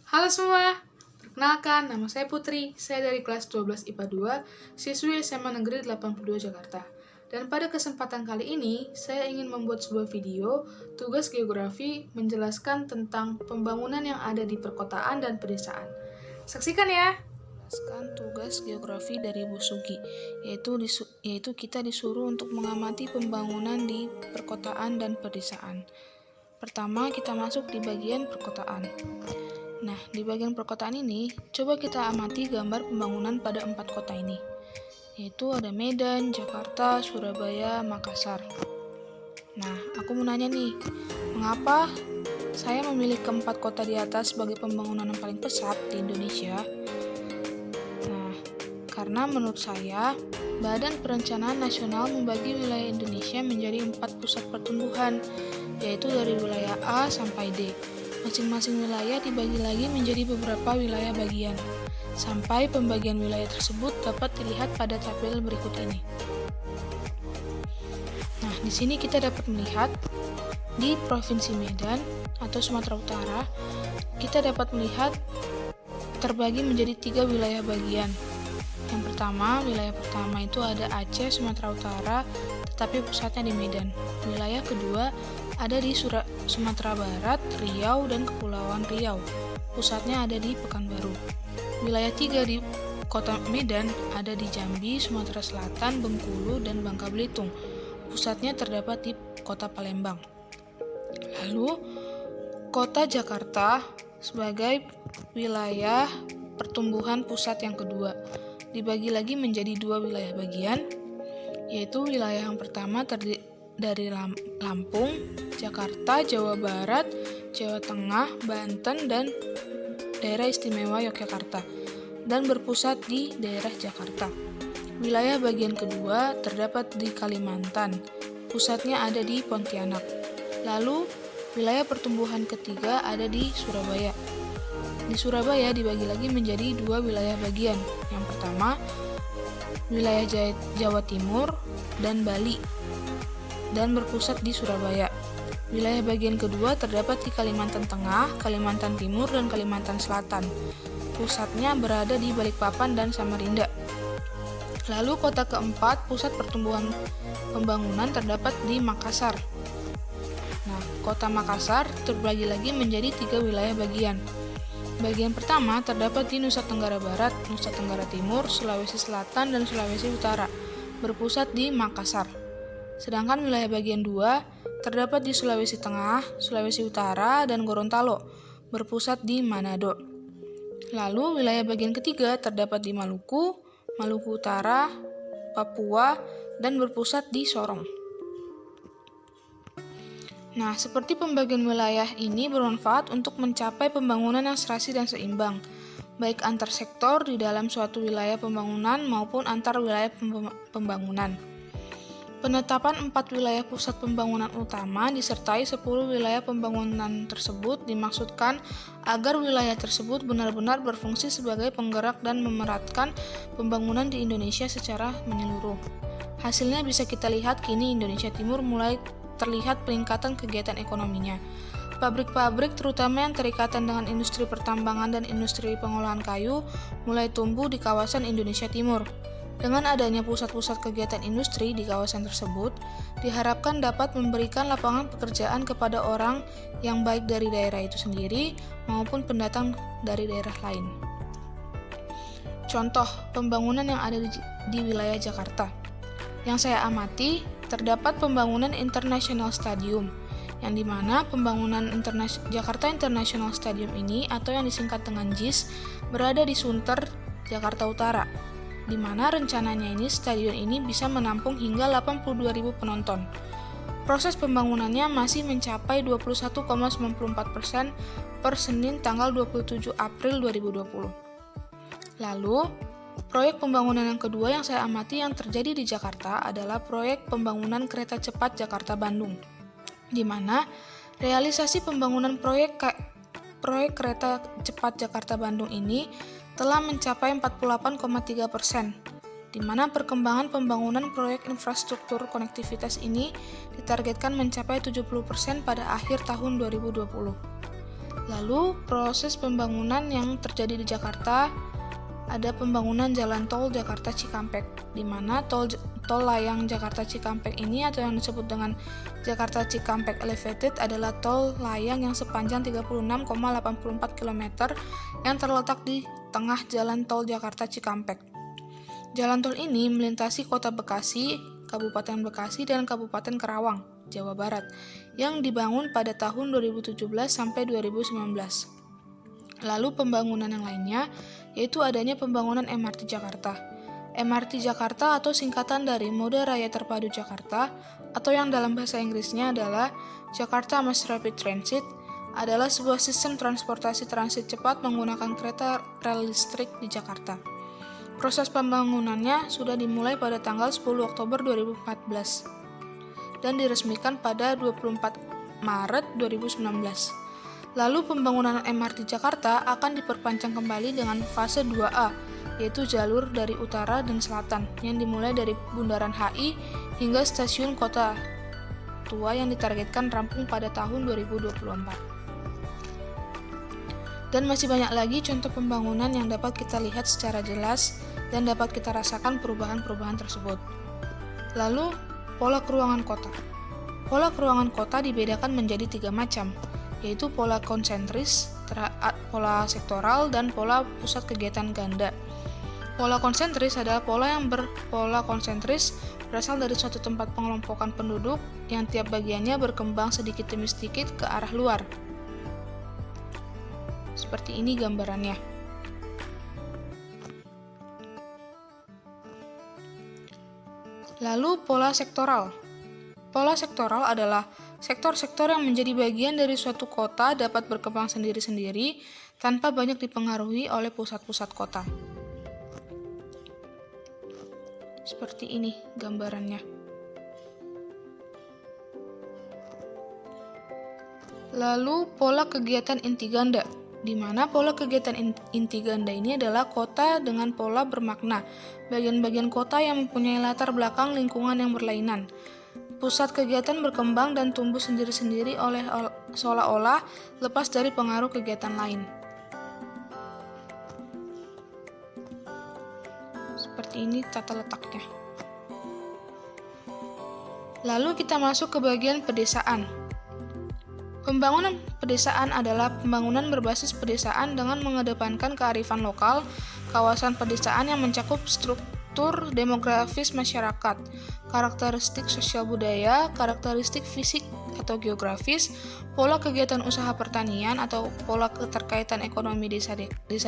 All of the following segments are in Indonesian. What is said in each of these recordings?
Halo semua, perkenalkan nama saya Putri, saya dari kelas 12 IPA 2, siswi SMA Negeri 82 Jakarta. Dan pada kesempatan kali ini, saya ingin membuat sebuah video tugas geografi menjelaskan tentang pembangunan yang ada di perkotaan dan pedesaan. Saksikan ya! Jelaskan tugas geografi dari Bu Sugi, yaitu kita disuruh untuk mengamati pembangunan di perkotaan dan pedesaan. Pertama, kita masuk di bagian perkotaan. Nah, di bagian perkotaan ini, coba kita amati gambar pembangunan pada 4 kota ini, yaitu ada Medan, Jakarta, Surabaya, Makassar. Nah, aku mau nanya nih, mengapa saya memilih keempat kota di atas sebagai pembangunan yang paling pesat di Indonesia? Nah, karena menurut saya, Badan Perencanaan Nasional membagi wilayah Indonesia menjadi 4 pusat pertumbuhan, yaitu dari wilayah A sampai D. Masing-masing wilayah dibagi lagi menjadi beberapa wilayah bagian, sampai pembagian wilayah tersebut dapat dilihat pada tabel berikut ini. Nah, di sini kita dapat melihat di Provinsi Medan atau Sumatera Utara, kita dapat melihat terbagi menjadi 3 wilayah bagian. Yang pertama, wilayah pertama itu ada Aceh, Sumatera Utara, tetapi pusatnya di Medan. Wilayah kedua ada di Sumatera Barat, Riau, dan Kepulauan Riau. Pusatnya ada di Pekanbaru. Wilayah 3 di Kota Medan ada di Jambi, Sumatera Selatan, Bengkulu, dan Bangka Belitung. Pusatnya terdapat di Kota Palembang. Lalu, Kota Jakarta sebagai wilayah pertumbuhan pusat yang kedua. Dibagi lagi menjadi 2 wilayah bagian, yaitu wilayah yang pertama terdiri dari Lampung, Jakarta, Jawa Barat, Jawa Tengah, Banten, dan daerah istimewa Yogyakarta, dan berpusat di daerah Jakarta. Wilayah bagian kedua terdapat di Kalimantan, pusatnya ada di Pontianak. Lalu, wilayah pertumbuhan ketiga ada di Surabaya. Di Surabaya dibagi lagi menjadi 2 wilayah bagian. Yang pertama, wilayah Jawa Timur dan Bali, dan berpusat di Surabaya. Wilayah bagian kedua terdapat di Kalimantan Tengah, Kalimantan Timur, dan Kalimantan Selatan. Pusatnya berada di Balikpapan dan Samarinda. Lalu kota keempat, pusat pertumbuhan pembangunan terdapat di Makassar. Nah, kota Makassar terbagi lagi menjadi 3 wilayah bagian. Bagian pertama terdapat di Nusa Tenggara Barat, Nusa Tenggara Timur, Sulawesi Selatan, dan Sulawesi Utara, berpusat di Makassar. Sedangkan wilayah bagian 2 terdapat di Sulawesi Tengah, Sulawesi Utara, dan Gorontalo, berpusat di Manado. Lalu wilayah bagian ketiga terdapat di Maluku, Maluku Utara, Papua, dan berpusat di Sorong. Nah, seperti pembagian wilayah ini bermanfaat untuk mencapai pembangunan yang serasi dan seimbang, baik antar sektor di dalam suatu wilayah pembangunan maupun antar wilayah pembangunan. Penetapan 4 wilayah pusat pembangunan utama disertai 10 wilayah pembangunan tersebut dimaksudkan agar wilayah tersebut benar-benar berfungsi sebagai penggerak dan memeratkan pembangunan di Indonesia secara menyeluruh. Hasilnya bisa kita lihat kini Indonesia Timur mulai terlihat peningkatan kegiatan ekonominya. Pabrik-pabrik terutama yang terikatan dengan industri pertambangan dan industri pengolahan kayu mulai tumbuh di kawasan Indonesia Timur. Dengan adanya pusat-pusat kegiatan industri di kawasan tersebut, diharapkan dapat memberikan lapangan pekerjaan kepada orang yang baik dari daerah itu sendiri maupun pendatang dari daerah lain. Contoh pembangunan yang ada di wilayah Jakarta. Yang saya amati, terdapat pembangunan International Stadium, yang dimana pembangunan Jakarta International Stadium ini atau yang disingkat dengan JIS berada di Sunter, Jakarta Utara, di mana rencananya ini stadion ini bisa menampung hingga 82.000 penonton. Proses pembangunannya masih mencapai 21,94% per Senin tanggal 27 April 2020. Lalu, proyek pembangunan yang kedua yang saya amati yang terjadi di Jakarta adalah proyek pembangunan kereta cepat Jakarta-Bandung, di mana realisasi pembangunan proyek kereta cepat Jakarta-Bandung ini telah mencapai 48,3%, di mana perkembangan pembangunan proyek infrastruktur konektivitas ini ditargetkan mencapai 70% pada akhir tahun 2020. Lalu proses pembangunan yang terjadi di Jakarta, ada pembangunan jalan tol Jakarta Cikampek, di mana tol layang Jakarta Cikampek ini atau yang disebut dengan Jakarta Cikampek Elevated adalah tol layang yang sepanjang 36,84 km yang terletak di tengah jalan tol Jakarta Cikampek. Jalan tol ini melintasi Kota Bekasi, Kabupaten Bekasi, dan Kabupaten Karawang, Jawa Barat, yang dibangun pada tahun 2017 sampai 2019. Lalu pembangunan yang lainnya yaitu adanya pembangunan MRT Jakarta. MRT Jakarta atau singkatan dari Moda Raya Terpadu Jakarta atau yang dalam bahasa Inggrisnya adalah Jakarta Mass Rapid Transit adalah sebuah sistem transportasi transit cepat menggunakan kereta rel listrik di Jakarta. Proses pembangunannya sudah dimulai pada tanggal 10 Oktober 2014 dan diresmikan pada 24 Maret 2019. Lalu pembangunan MRT Jakarta akan diperpanjang kembali dengan fase 2A, yaitu jalur dari utara dan selatan, yang dimulai dari Bundaran HI hingga Stasiun Kota Tua yang ditargetkan rampung pada tahun 2024. Dan masih banyak lagi contoh pembangunan yang dapat kita lihat secara jelas dan dapat kita rasakan perubahan-perubahan tersebut. Lalu, pola keruangan kota. Pola keruangan kota dibedakan menjadi 3 macam, yaitu pola konsentris, pola sektoral, dan pola pusat kegiatan ganda. Pola konsentris adalah pola konsentris berasal dari suatu tempat pengelompokan penduduk yang tiap bagiannya berkembang sedikit demi sedikit ke arah luar. Seperti ini gambarannya. Lalu pola sektoral. Pola sektoral adalah sektor-sektor yang menjadi bagian dari suatu kota dapat berkembang sendiri-sendiri tanpa banyak dipengaruhi oleh pusat-pusat kota. Seperti ini gambarannya. Lalu pola kegiatan inti ganda, di mana pola kegiatan inti ganda ini adalah kota dengan pola bermakna, bagian-bagian kota yang mempunyai latar belakang lingkungan yang berlainan. Pusat kegiatan berkembang dan tumbuh sendiri-sendiri seolah-olah lepas dari pengaruh kegiatan lain. Seperti ini tata letaknya. Lalu kita masuk ke bagian pedesaan. Pembangunan pedesaan adalah pembangunan berbasis pedesaan dengan mengedepankan kearifan lokal, kawasan pedesaan yang mencakup struktur demografis masyarakat, karakteristik sosial budaya, karakteristik fisik atau geografis, pola kegiatan usaha pertanian atau pola keterkaitan ekonomi desa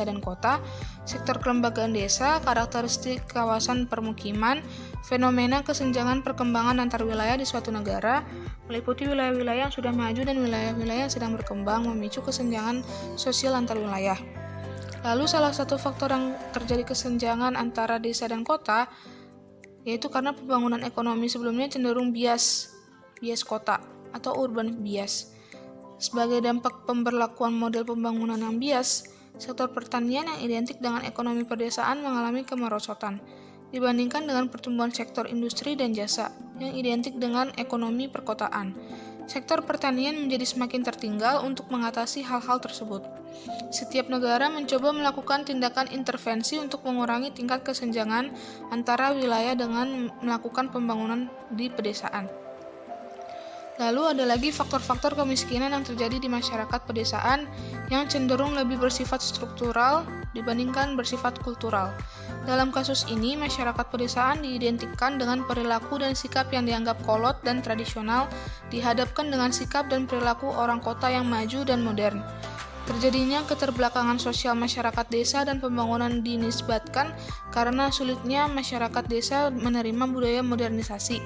dan kota, sektor kelembagaan desa, karakteristik kawasan permukiman, fenomena kesenjangan perkembangan antar wilayah di suatu negara, meliputi wilayah-wilayah yang sudah maju dan wilayah-wilayah yang sedang berkembang, memicu kesenjangan sosial antar wilayah. Lalu salah satu faktor yang terjadi kesenjangan antara desa dan kota yaitu karena pembangunan ekonomi sebelumnya cenderung bias kota atau urban bias. Sebagai dampak pemberlakuan model pembangunan yang bias, sektor pertanian yang identik dengan ekonomi pedesaan mengalami kemerosotan dibandingkan dengan pertumbuhan sektor industri dan jasa yang identik dengan ekonomi perkotaan. Sektor pertanian menjadi semakin tertinggal untuk mengatasi hal-hal tersebut. Setiap negara mencoba melakukan tindakan intervensi untuk mengurangi tingkat kesenjangan antara wilayah dengan melakukan pembangunan di pedesaan. Lalu ada lagi faktor-faktor kemiskinan yang terjadi di masyarakat pedesaan yang cenderung lebih bersifat struktural dibandingkan bersifat kultural. Dalam kasus ini, masyarakat pedesaan diidentikan dengan perilaku dan sikap yang dianggap kolot dan tradisional dihadapkan dengan sikap dan perilaku orang kota yang maju dan modern. Terjadinya keterbelakangan sosial masyarakat desa dan pembangunan dinisbatkan karena sulitnya masyarakat desa menerima budaya modernisasi,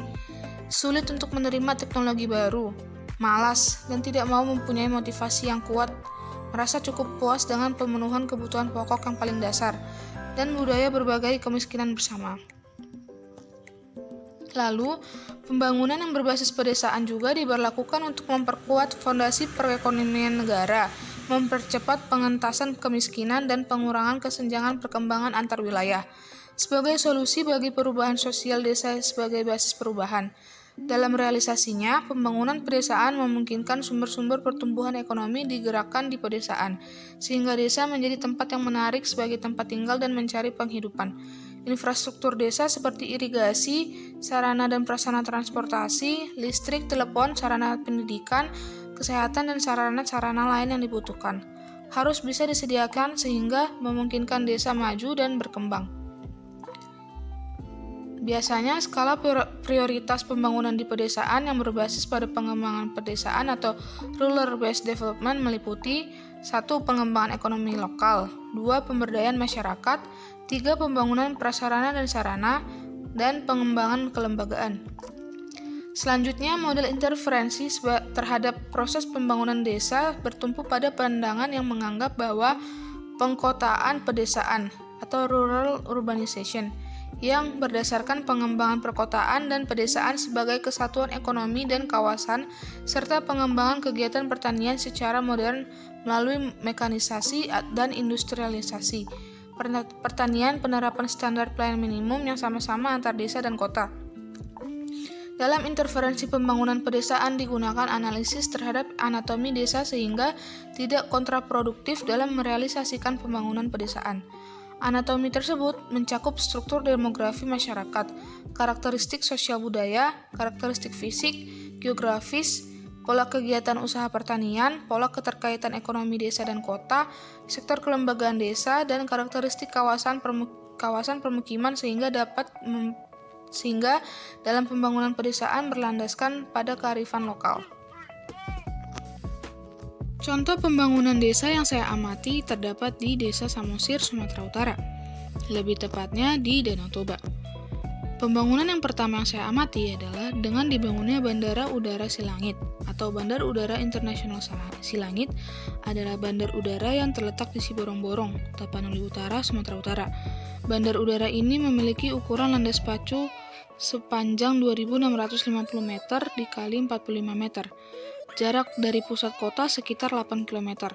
sulit untuk menerima teknologi baru, malas, dan tidak mau mempunyai motivasi yang kuat, merasa cukup puas dengan pemenuhan kebutuhan pokok yang paling dasar, dan budaya berbagai kemiskinan bersama. Lalu, pembangunan yang berbasis pedesaan juga diberlakukan untuk memperkuat fondasi perekonomian negara, mempercepat pengentasan kemiskinan dan pengurangan kesenjangan perkembangan antar wilayah. Sebagai solusi bagi perubahan sosial desa sebagai basis perubahan, Dalam realisasinya, pembangunan pedesaan memungkinkan sumber-sumber pertumbuhan ekonomi digerakkan di pedesaan, sehingga desa menjadi tempat yang menarik sebagai tempat tinggal dan mencari penghidupan. Infrastruktur desa seperti irigasi, sarana dan prasarana transportasi, listrik, telepon, sarana pendidikan, kesehatan, dan sarana-sarana lain yang dibutuhkan harus bisa disediakan sehingga memungkinkan desa maju dan berkembang. Biasanya, skala prioritas pembangunan di pedesaan yang berbasis pada pengembangan pedesaan atau rural-based development meliputi 1. Pengembangan ekonomi lokal, 2. Pemberdayaan masyarakat, 3. Pembangunan prasarana dan sarana, dan pengembangan kelembagaan. Selanjutnya, model interferensi terhadap proses pembangunan desa bertumpu pada pandangan yang menganggap bahwa pengkotaan pedesaan atau rural urbanization yang berdasarkan pengembangan perkotaan dan pedesaan sebagai kesatuan ekonomi dan kawasan, serta pengembangan kegiatan pertanian secara modern melalui mekanisasi dan industrialisasi. Pertanian penerapan standar pelayanan minimum yang sama-sama antar desa dan kota. Dalam interferensi pembangunan pedesaan digunakan analisis terhadap anatomi desa sehingga tidak kontraproduktif dalam merealisasikan pembangunan pedesaan. Anatomi tersebut mencakup struktur demografi masyarakat, karakteristik sosial budaya, karakteristik fisik, geografis, pola kegiatan usaha pertanian, pola keterkaitan ekonomi desa dan kota, sektor kelembagaan desa, dan karakteristik kawasan permukiman sehingga dalam pembangunan pedesaan berlandaskan pada kearifan lokal. Contoh pembangunan desa yang saya amati terdapat di Desa Samosir, Sumatera Utara, lebih tepatnya di Danau Toba. Pembangunan yang pertama yang saya amati adalah dengan dibangunnya Bandara Udara Silangit atau Bandar Udara Internasional Silangit adalah bandar udara yang terletak di Siborong-Borong, Tapanuli Utara, Sumatera Utara. Bandar udara ini memiliki ukuran landas pacu sepanjang 2.650 meter dikali 45 meter. Jarak dari pusat kota sekitar 8 km.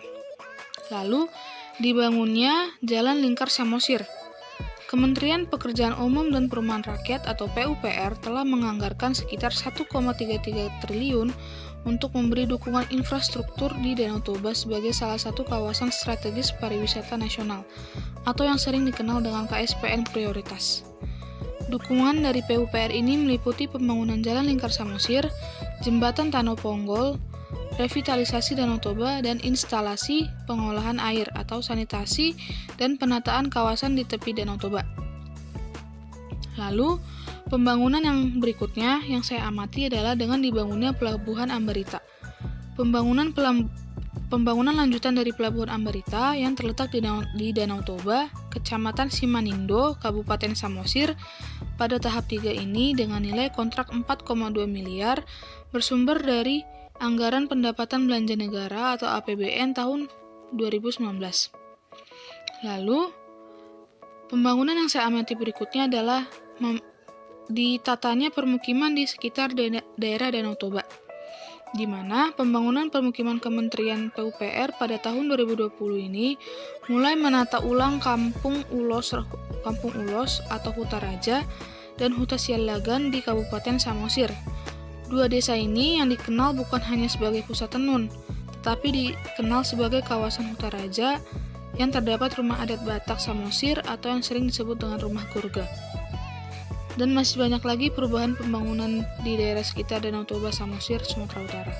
Lalu, dibangunnya Jalan Lingkar Samosir. Kementerian Pekerjaan Umum dan Perumahan Rakyat atau PUPR telah menganggarkan sekitar 1,33 triliun untuk memberi dukungan infrastruktur di Danau Toba sebagai salah satu kawasan strategis pariwisata nasional, atau yang sering dikenal dengan KSPN prioritas. Dukungan dari PUPR ini meliputi pembangunan Jalan Lingkar Samosir, Jembatan Tano Ponggol, revitalisasi Danau Toba, dan instalasi pengolahan air atau sanitasi dan penataan kawasan di tepi Danau Toba. Lalu, pembangunan yang berikutnya yang saya amati adalah dengan dibangunnya Pelabuhan Ambarita. Pembangunan lanjutan dari Pelabuhan Ambarita yang terletak di Danau Toba, Kecamatan Simanindo, Kabupaten Samosir, pada tahap 3 ini dengan nilai kontrak 4,2 miliar bersumber dari Anggaran Pendapatan Belanja Negara atau APBN tahun 2019. Lalu, pembangunan yang saya amati berikutnya adalah ditatanya permukiman di sekitar daerah Danau Toba, di mana pembangunan permukiman Kementerian PUPR pada tahun 2020 ini mulai menata ulang Kampung Ulos atau Huta Raja dan Huta Sialagan di Kabupaten Samosir. Dua desa ini yang dikenal bukan hanya sebagai pusat tenun, tetapi dikenal sebagai kawasan Huta Raja yang terdapat rumah adat Batak Samosir atau yang sering disebut dengan rumah Gurga. Dan masih banyak lagi perubahan pembangunan di daerah sekitar Danau Toba Samosir, Sumatera Utara.